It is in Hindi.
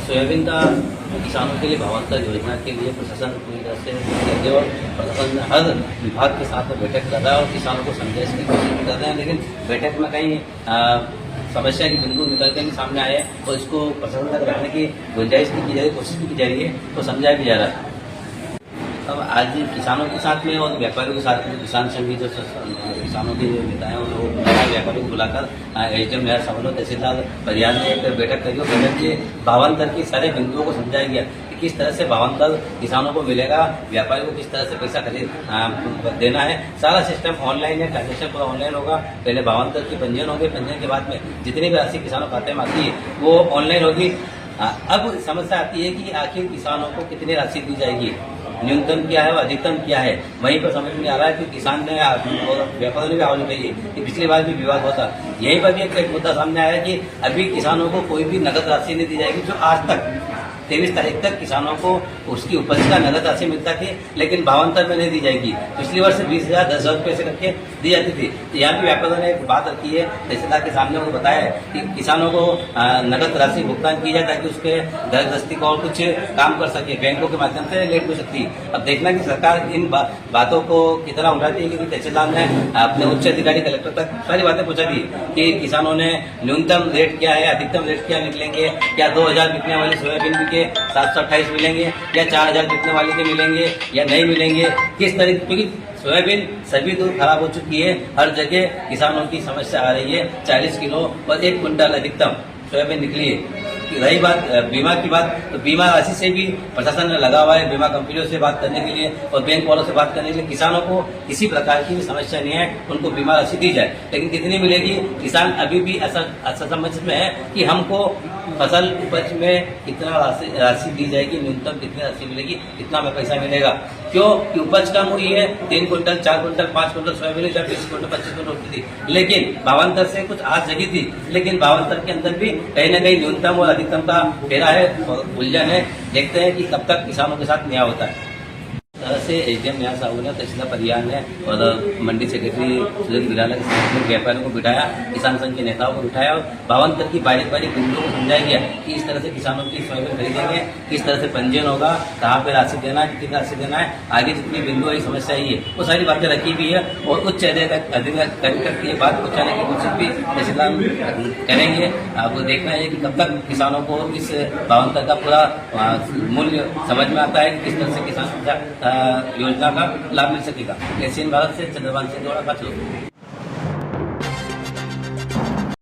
सोयाबीन का किसानों के लिए भावांतर योजना के लिए प्रशासन पूरी तरह से लगे और प्रशासन हर विभाग के साथ में बैठक कर रहा है और किसानों को समझाइश की कोशिश कर रहे हैं, लेकिन बैठक में कहीं समस्या के बिंदु निकल कर सामने आए और इसको प्रशासन तक रखने की गुंजाइश की जा रही, कोशिश भी की जा रही है, तो समझाया भी जा रहा है। अब आज किसानों के साथ में और व्यापारियों के साथ में किसान संघ जो किसानों के जो नेता हैं वो व्यापारियों को बुलाकर एसडीएम नया समन्वय तहसीलदार परियार ने एक बैठक करी और बैठक के भावांतर के सारे बिंदुओं को समझाया गया कि किस तरह से भावांतर किसानों को मिलेगा, व्यापारियों को किस तरह से पैसा खरीद देना है। सारा सिस्टम ऑनलाइन है, ट्रांजेक्शन पूरा ऑनलाइन होगा। पहले भावांतर की पंजीयन होगी, पंजीयन के बाद में जितनी भी राशि किसानों खाते में आती है वो ऑनलाइन होगी। अब समस्या आती है कि आखिर किसानों को कितनी राशि दी जाएगी, न्यूनतम क्या है और अधिकतम क्या है। वहीं पर समझ में आ रहा है कि किसान ने और व्यापारियों ने भी आवाज उठाई है कि पिछली बार भी विवाद होता। यहीं पर भी एक मुद्दा सामने आया कि अभी किसानों को कोई भी नकद राशि नहीं दी जाएगी, जो आज तक 23 तारीख तक किसानों को उसकी उपज का नगद राशि मिलता थी, लेकिन भावांतर में नहीं दी जाएगी। पिछली वर्ष 20,000 10,000 रुपये से करके दी जाती थी। तो यहाँ भी व्यापारियों ने एक बात रखी है, तहसीलदार के सामने उनको बताया है कि किसानों को नगद राशि भुगतान की जाए ताकि उसके घर गृहस्थी को और कुछ काम कर सके, बैंकों के माध्यम से लेट हो सकती है। अब देखना कि सरकार इन बातों को कितना उठाती है, क्योंकि तहसीलदार ने अपने उच्च अधिकारी कलेक्टर तक सारी बातें पहुंचा दी कि किसानों ने न्यूनतम रेट क्या है, अधिकतम रेट क्या निकलेंगे, क्या 2,000 बिकने वाली सोयाबीन के 728 मिलेंगे या 4,000 बिकने वाले के मिलेंगे या नहीं मिलेंगे, किस तरीके, क्योंकि सोयाबीन सभी दूर खराब हो चुकी है। हर जगह किसानों की समस्या आ रही है। 40 किलो और 1 क्विंटल अधिकतम सोयाबीन निकली है। रही बात बीमा की बात, तो बीमा राशि से भी प्रशासन ने लगा हुआ है बीमा कंपनियों से बात करने के लिए और बैंक वालों से बात करने के लिए। किसानों को किसी प्रकार की भी समस्या नहीं है, उनको बीमा राशि दी जाए, लेकिन कितनी मिलेगी, किसान अभी भी असमंजस में है कि हमको फसल उपज में कितना राशि दी जाएगी, न्यूनतम कितनी राशि मिलेगी, कितना में पैसा मिलेगा। क्यों कि उपज कम हुई है, 3 quintal 4 quintal 5 quintal soybean 20 quintal 25 quintal होती थी, लेकिन भावांतर से कुछ आज जगी थी, लेकिन भावांतर के अंदर भी कहीं न कहीं न्यूनतम और अधिकतम का फेरा है और उलझन है। देखते हैं कि कब तक किसानों के साथ न्याय होता है। तरह से एसडीएम न्याय साहू ने, तहसीलदार परियार ने और मंडी सेक्रेटरी सुरेंद्र बिराला के साथ व्यापारियों को बिठाया, किसान संघ के नेताओं को बिठाया और भावांतर की बारीक बारीक बिंदुओं को समझाया गया कि इस तरह से किसानों की सोयाबीन खरीदेंगे, किस तरह से पंजीयन होगा, कहाँ पे राशि देना है, कितनी राशि देना है, आगे जितनी बिंदु वाली समस्या आई है वो सारी बातें रखी भी है और उच्च अधिकारी की बात पहुँचाने की कोशिश भी तहसीलदार करेंगे। आपको देखना है कि कब तक किसानों को इस भावांतर का पूरा मूल्य समझ में आता है कि किस तरह से किसान योजना का लाभ मिल सकेगा। एशियन भारत से चंद्रभान सिंह द्वारा बात।